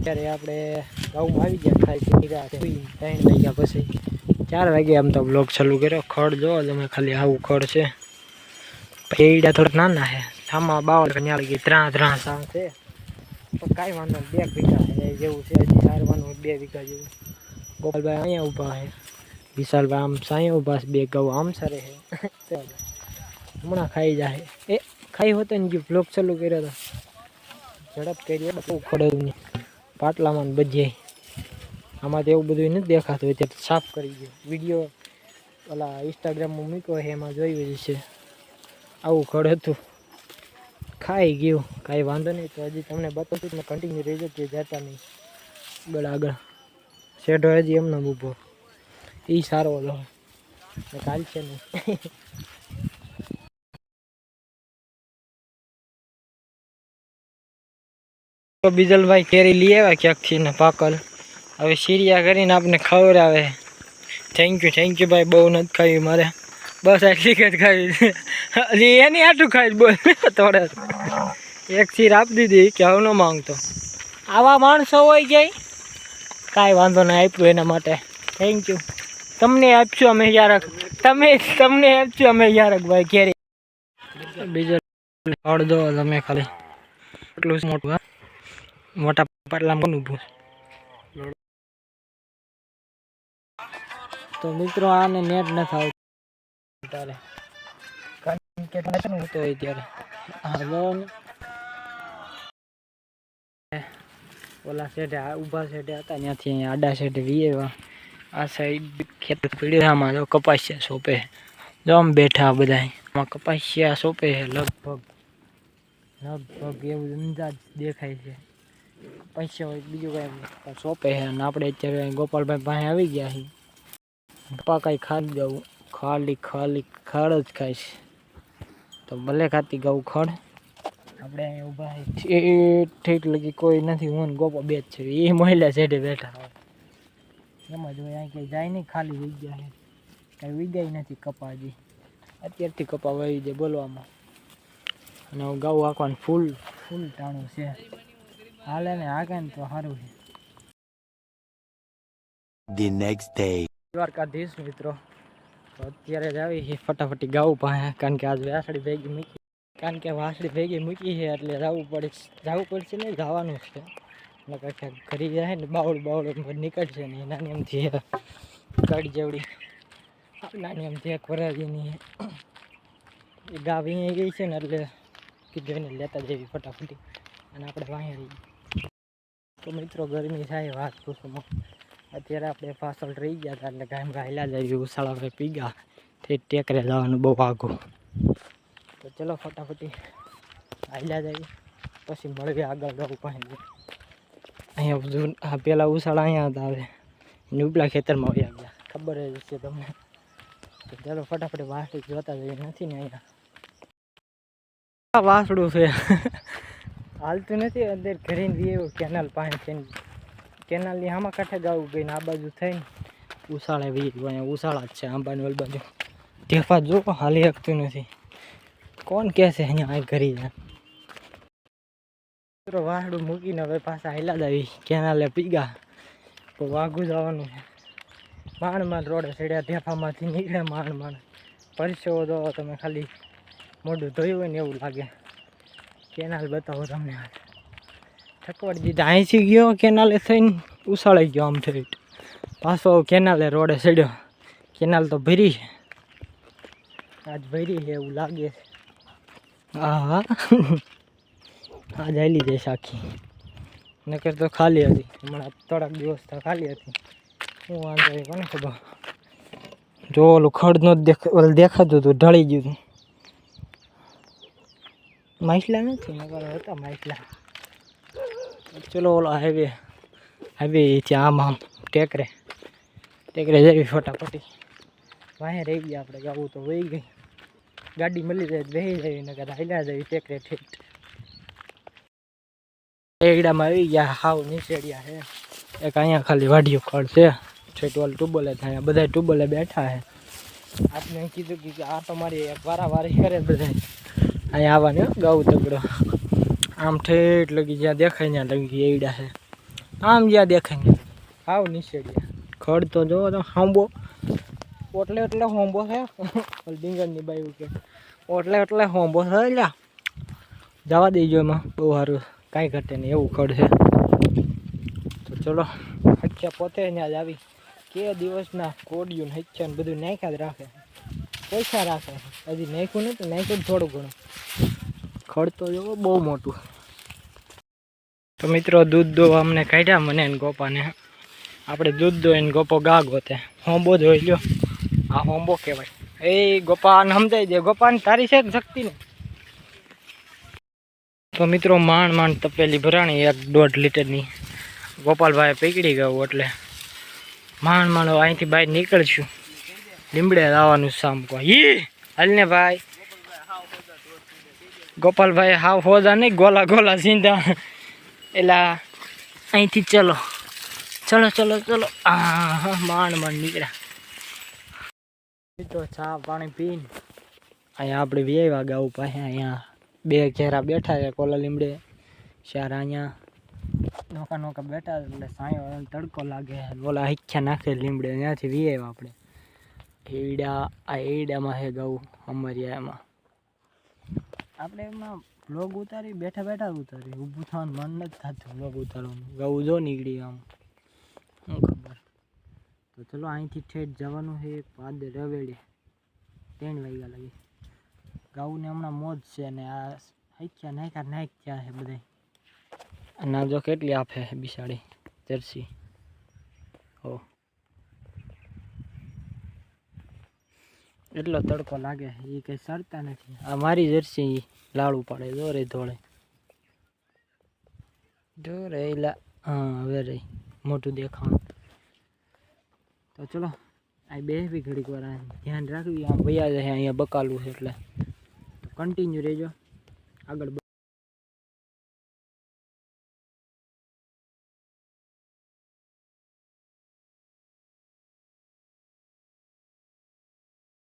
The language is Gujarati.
ત્યારે આપણે ગામમાં આવી ગયા ખાઈ પીધા 3 વાગ્યા પછી 4 વાગે આમ તો બ્લોગ ચાલુ કર્યો. ખડ જો તમે ખાલી આવું ખડ છે. પેડા થોડાક નાના છે. થામાં બાવળ ન્યા લગી ત્રણ સાવ છે. પણ કાંઈ વાંધો નહીં, 2 વીઘા જેવું છે. હજી સારવાનું 2 વીઘા જેવું. ગોપાલભાઈ અહીંયા ઊભા છે. વિશાલભાઈ આમ સાંઈ ઊભા છે. 2 ગૌ આમ સરે છે. હમણાં ખાઈ જાય. એ ખાઈ હોતો ને જે બ્લોગ ચાલુ કર્યો હતો ઝડપ કરીએ બહુ ખડેલું નહીં પાટલામાં બજીએ. આમાં તો એવું બધું નથી દેખાતું. અત્યારે સાફ કરી ગયો વિડીયો ઓલા ઇન્સ્ટાગ્રામમાં મૂક્યો છે એમાં જોયું છે. આવું ખડ હતું, ખાઈ ગયું. કાંઈ વાંધો નહીં. તો હજી તમને બતાવશું ને કન્ટિન્યુ રહી જતું જતા નહીં. આગળ શેઢો હજી એમનો ઊભો એ સારો ઓલો કાલ છે નહીં. બીજલભાઈ કેરી લઈ આવ્યા ક્યાંકથી ને પાકલ. હવે સીરિયા કરીને આપણે ખવડાવે. થેન્ક યુ ભાઈ. બહુ નથી ખાવી મારે, બસ આટલી જ ખાવી. હજી એની આટલું ખાઈ બોલ થોડે એક સીર આપી દીધી કે હવે ન માંગતો. આવા માણસો હોય જાય કાંઈ વાંધો નહીં. આપ્યું એના માટે થેન્ક યુ. તમને આપશું અમે યારક, તમને આપશું અમે યારક ભાઈ કેરી. બીજું અડધો તમે ખાલી એટલું મોટું મોટા પાટલામાં કોનું ઊભું. તો મિત્રો આને નેટ ન થાવ તારે કેટલું હોય ત્યારે હાલો ઓલા સેટે ઊભા સેટે હતા ત્યાંથી અહીંયા આડા સેટે વીએવા. આ સાઈડ ખેતર પીડ્યામાં જો કપાસિયા સોંપે. જો આમ બેઠા બધા આમાં કપાસિયા સોંપે છે. લગભગ એવું અંદાજ દેખાય છે. પૈસા હોય બીજું કાંઈ સોંપે છે. અને આપણે અત્યારે ગોપાલભાઈ પાસે આવી ગયા છીએ. પપ્પા કાંઈ ખાઈ જવું ખાલી ખડ જ ખાઈશ તો ભલે ખાતી ગયું ખડ. આપણે અહીંયા ઊભા ઠીક લગી કોઈ નથી. હું ગોપો 2 જ છે. એ મહિલા સેઠે બેઠા હોય એમ જ હોય. અહીં કંઈ જાય નહીં, ખાલી વી ગયા છે. કાંઈ વીગાઈ નથી કપા હજી. અત્યારથી કપા વાવી જાય બોલવામાં. અને હું ગાઉં આખવાનું ફૂલ ટાણું છે. હાલે ને હાકે ને તો સારું છે. The next day. દ્વારકાધીશ મિત્રો, તો અત્યારે જ આવી છે ફટાફટી ગાઉં પાસે. કારણ કે આજ વાસળી ભેગી મૂકી છે એટલે જવું પડશે ને જવાનું છે. નકર ઘરી જાય ને બાવળ નીકળશે ને નાની એમથી ગાડી જેવડી નાની એમથી એક વરાજીની એ ગાવ અહીંયા ગઈ છે ને એટલે કીધું એને લેતા જેવી ફટાફટી. અને આપણે વાંહી રહી. તો મિત્રો ગરમી થાય વાત પૂછું. અત્યારે આપણે પાછળ રહી ગયા હતા એટલે ગામ ગાયલા જઈએ. ઉસાળા આપણે પીગા તે ટેકરે જવાનું બહુ આઘું. તો ચલો ફટાફટી હાલ્યા જઈએ પછી મળીએ આગળ ગાઉં પાસે. અહીંયા પેલા ઉસાળા અહીંયા હતા, હવે ઉપલા ખેતરમાં આવ્યા ગયા. ખબર જ છે તમને. તો ચાલો ફટાફટ વાસળી જોતા જઈએ. નથી ને અહીંયા વાસળું છે હાલતું નથી. અંદર ઘરે એવું કેનાલ પાસે કેનાલની આમાં કાંઠે ગાવું ગઈને આ બાજુ થઈને ઉસાળે વી અહીંયા ઉસાળા જ છે. આંબાની ઓલ બાજુ ઢેફા જો હાલી શકતું નથી. કોણ કહે છે અહીંયા ઘરી જાય. વાસળું મૂકીને હવે પાછા હાલ્યા જ આવી કેનાલે પીગા. તો વાઘું જવાનું છે. માંડ રોડે ચડ્યા. ઢેફામાંથી નીકળે માંડ પરસેવો દો તમે ખાલી મોઢું ધોયું હોય ને એવું લાગે. કેનાલ બતાવો તમને. ઠકવાડી દીધા. અહીંથી ગયો કેનાલે થઈને ઉસાળી ગયો આમ થઈ પાછો કેનાલે રોડે ચડ્યો. કેનાલ તો ભરી છે આજ ભરી છે એવું લાગે છે. હા આજ હાલી જઈશ આખી. નકર તો ખાલી હતી. હમણાં થોડાક દિવસ તો ખાલી હતી. શું વાંધો એ કોને ખબર. જો ઓલું ખડ નો દેખાતું હતું ઢળી ગયું હતું. માછલા નથી નકર હતા માછલા. ચલો ઓલો હાઈવે ત્યાં આમ ટેકરે જવી ફટાફટી. વાહે રહી ગયા આપણે. ગાવું તો વહી ગઈ. ગાડી મળી જાય બેસી જવી નકર હાલ્યા જવી ટેકરે ઠીક. એડામાં આવી ગયા. હાવ નીચેડ્યા છે. એક અહીંયા ખાલી વાડિયું ખડ છે. છેટવાલ ટુબલે થાય. બધા ટુબલે બેઠા છે. આપણે કીધું કે આ તો મારી એક વારાવારી કરે બધા અહીંયા આવવાની ગાવું તગડો. આમ ઠેઠ લગી જ્યાં દેખાય ત્યાં લગી એડા છે. આમ જ્યાં દેખાય હાવ નીચેડિયા ખડ તો જોવો તો હાંબો એટલે હોંબો છે ડીંગરની બાયું કે એટલે હોંબો છે લ્યા જવા દેજો એમાં બહુ સારું કાંઈ ઘટે નહીં એવું ખડ છે. તો ચલો હચ્યા પોતે ત્યાં જ આવી કે દિવસના કોડિયું હચ્યા ને બધું નાખ્યા જ રાખે પૈસા રાખે હજી નાખ્યું નથી નાખ્યું થોડું ઘણું ખડ તો જોવો બહુ મોટું. તો મિત્રો દૂધ દોવા અમને કાઢ્યા મને ને ગોપાને આપણે દૂધ દોઈને ગોપો ગા ગોતે હોંબો જોઈ લ્યો આ હોંબો કહેવાય એ ગોપાને સમજાઈ દે ગોપાને તારી છે શક્તિ ને. તો મિત્રો માંડ તપેલી ભરાણી 1.5 લીટરની ગોપાલભાઈ પકડી ગયું એટલે માંડ અહીંથી બહાર નીકળશું લીમડે આવવાનું સામકો હાલ ને ભાઈ ગોપાલભાઈ હાવ હોદા નહીં ગોલા સીધા એલા અહીંથી ચલો માંડ નીકળ્યા. તો ચા પાણી પીને અહીંયા આપણે વ્યવા ગાવું પાસે અહીંયા 2 ઘેરા બેઠા છે કોલા લીમડે ચાર અહીંયા નોકા બેઠા એટલે સાંયો તડકો લાગે ઓલા હિખ્યા નાખે લીમડે ત્યાંથી વ્યવા આપણે એડામાં છે ગાવું અમારી એમાં આપણે એમાં વ્લોગ ઉતારી બેઠા ઉતારી ઊભું થવાનું મન નથી થતું વ્લોગ ઉતારવાનું ગાવું જો નીકળી આમ શું ખબર. તો ચલો અહીંથી ઠેઠ જવાનું છે પાદ રવેડે 3 વાગ્યા લાગી ગાઉને હમણાં મોજ છે ને આ હાઈખ્યા નાખ્યા છે બધા અને આ જો કેટલી આપે છે બિસાડી જર્સી હો એટલો તડકો લાગે એ કંઈ સરતા નથી. આ મારી જર્સી લાડુ પાડે દોરે ધોળે દોરે હા હવે રહી મોટું દેખાવાનું. તો ચલો આ બે બી ઘડીક વાર ધ્યાન રાખવી આમ ભૈયા જાય અહીંયા બકાલું છે એટલે કન્ટિન્યુ રહેજો આગળ.